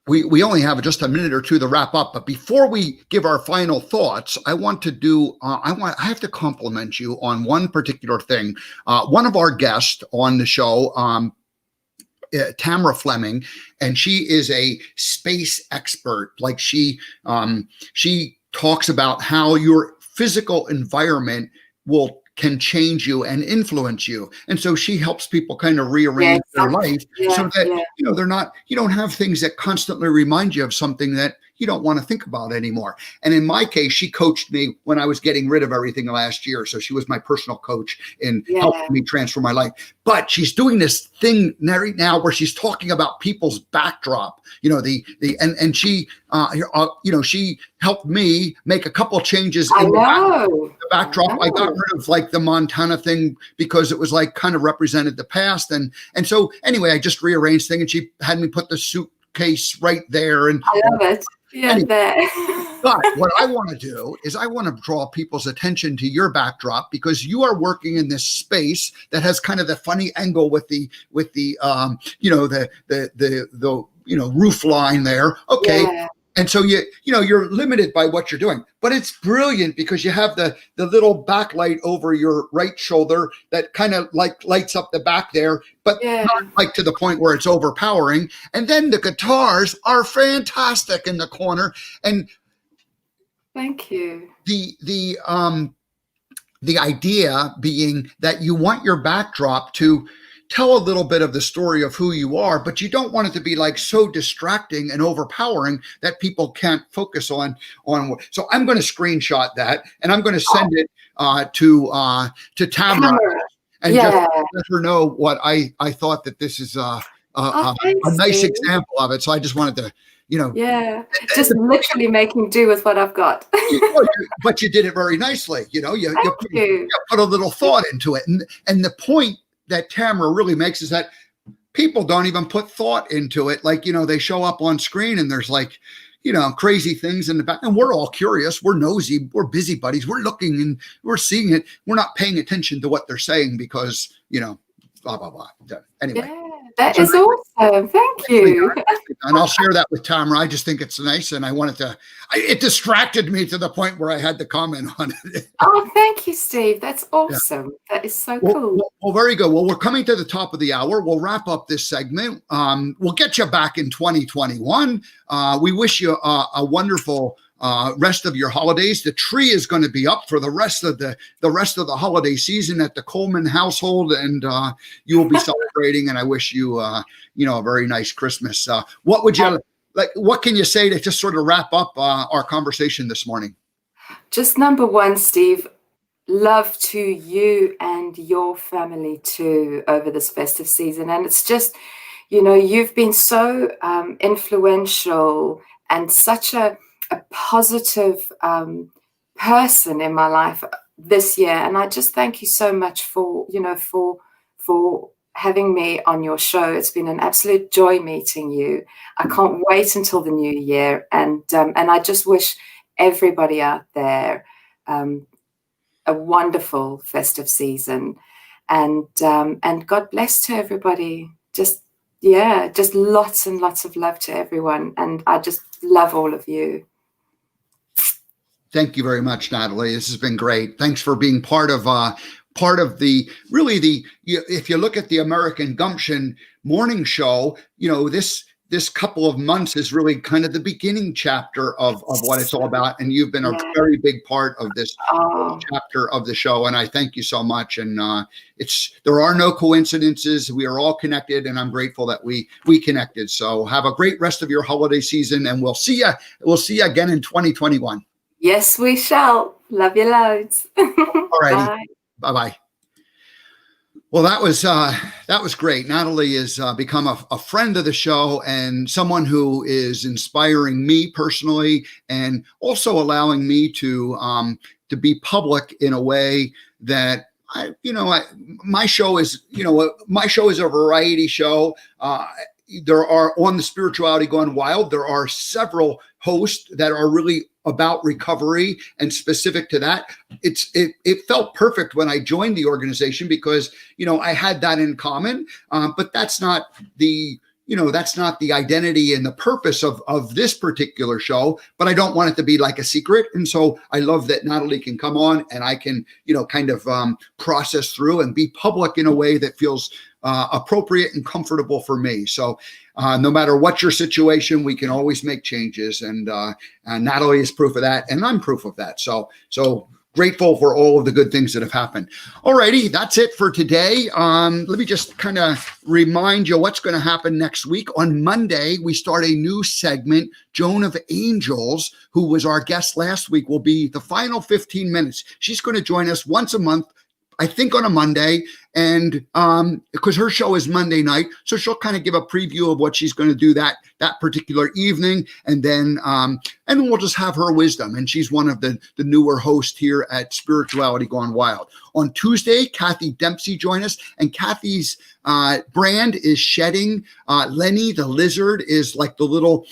we only have just a minute or two to wrap up, but before we give our final thoughts, I want to do. I have to compliment you on one particular thing. One of our guests on the show, Tamara Fleming, and she is a space expert. Like she talks about how your physical environment can change you and influence you. And so she helps people kind of rearrange their life so that, you don't have things that constantly remind you of something that you don't want to think about anymore. And in my case, she coached me when I was getting rid of everything last year. So she was my personal coach in helping me transform my life. But she's doing this thing right now where she's talking about people's backdrop, and she, she helped me make a couple of changes in the backdrop. I got rid of like the Montana thing because it was like kind of represented the past. And so anyway, I just rearranged things and she had me put the suitcase right there. And I love it. Yeah, anyway, but what I want to do is I want to draw people's attention to your backdrop, because you are working in this space that has kind of the funny angle with the roof line there. Okay. Yeah. And so you're limited by what you're doing, but it's brilliant because you have the little backlight over your right shoulder that kind of like lights up the back there, but not like to the point where it's overpowering. And then the guitars are fantastic in the corner. And thank you. The idea being that you want your backdrop to tell a little bit of the story of who you are, but you don't want it to be like so distracting and overpowering that people can't focus on. So I'm going to screenshot that and I'm going to send it to Tamara and just let her know what I thought that this is a nice example of it. So I just wanted to, just literally making do with what I've got. But you did it very nicely. You put a little thought into it. And the point that Tamara really makes is that people don't even put thought into it. Like, they show up on screen and there's like, crazy things in the back. And we're all curious. We're nosy. We're busybodies. We're looking and we're seeing it. We're not paying attention to what they're saying because, blah, blah, blah. Anyway. Yeah, that is awesome. Thank you. And I'll share that with Tamara. I just think it's nice. And I wanted to, it distracted me to the point where I had to comment on it. Oh, thank you, Steve. That's awesome. That is so cool. Well, very good. Well, we're coming to the top of the hour. We'll wrap up this segment. We'll get you back in 2021. We wish you a wonderful rest of your holidays. The tree is going to be up for the rest of the holiday season at the Coleman household, and you will be celebrating. And I wish you a very nice Christmas. What would you like? What can you say to just sort of wrap up our conversation this morning? Just number one, Steve. Love to you and your family too over this festive season, and it's just, you've been so influential and such a positive person in my life this year, and I just thank you so much for having me on your show. It's been an absolute joy meeting you. I can't wait until the new year, and I just wish everybody out there a wonderful festive season, and God bless to everybody. Just lots and lots of love to everyone, and I just love all of you. Thank you very much, Natalie. This has been great. Thanks for being part of part of the really the if you look at the American Gumption morning show, this couple of months is really kind of the beginning chapter of what it's all about. And you've been a very big part of this chapter of the show. And I thank you so much. And there are no coincidences. We are all connected, and I'm grateful that we connected. So have a great rest of your holiday season, and we'll see you. We'll see you again in 2021. Yes, we shall. Love you loads. All righty. Bye-bye. Well, that was great. Natalie has become a friend of the show and someone who is inspiring me personally, and also allowing me to be public in a way that my show is a variety show. There are, on the Spirituality Gone Wild, there are several hosts that are really about recovery and specific to that. It felt perfect when I joined the organization because, I had that in common. But that's not the identity and the purpose of this particular show, but I don't want it to be like a secret. And so I love that Natalie can come on and I can, kind of process through and be public in a way that feels appropriate and comfortable for me. So no matter what your situation, we can always make changes. And Natalie is proof of that. And I'm proof of that. So grateful for all of the good things that have happened. Alrighty, that's it for today. Let me just kind of remind you what's going to happen next week. On Monday, we start a new segment. Joan of Angels, who was our guest last week, will be the final 15 minutes. She's going to join us once a month, I think on a Monday, and because her show is Monday night, so she'll kind of give a preview of what she's going to do that particular evening, and then we'll just have her wisdom. And she's one of the newer hosts here at Spirituality Gone Wild. On Tuesday, Kathy Dempsey joined us, and Kathy's brand is shedding. Lenny the lizard is like the little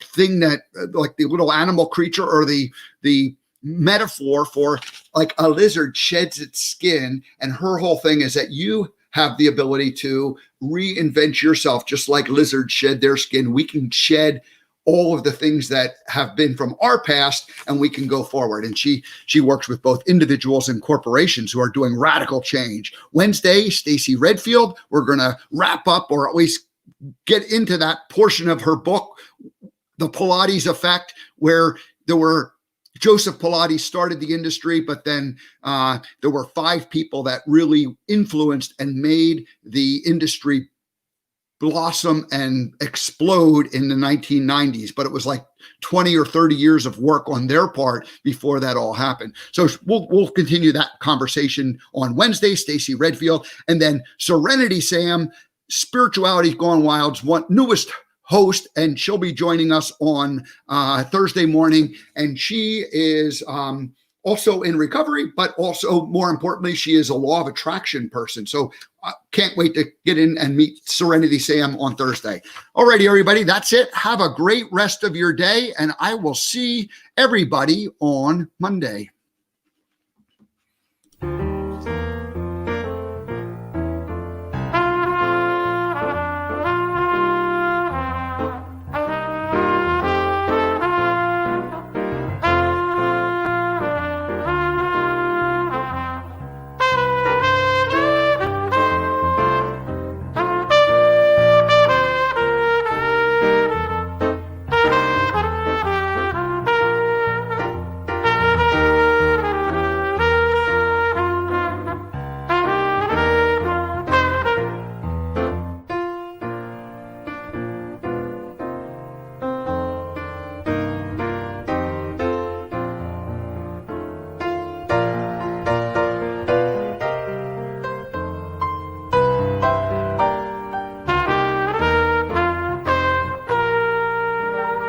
thing that, like the little animal creature, or the metaphor for like a lizard sheds its skin, and her whole thing is that you have the ability to reinvent yourself just like lizards shed their skin. We can shed all of the things that have been from our past, and we can go forward. And she works with both individuals and corporations who are doing radical change. Wednesday, Stacy Redfield, we're going to wrap up, or at least get into that portion of her book, The Pilates Effect, where Joseph Pilates started the industry, but then there were 5 people that really influenced and made the industry blossom and explode in the 1990s. But it was like 20 or 30 years of work on their part before that all happened. So we'll continue that conversation on Wednesday, Stacy Redfield. And then Serenity Sam, Spirituality Gone Wild's newest host, and she'll be joining us on Thursday morning. And she is also in recovery, but also more importantly, she is a law of attraction person. So can't wait to get in and meet Serenity Sam on Thursday. Alrighty, everybody, that's it. Have a great rest of your day, and I will see everybody on Monday.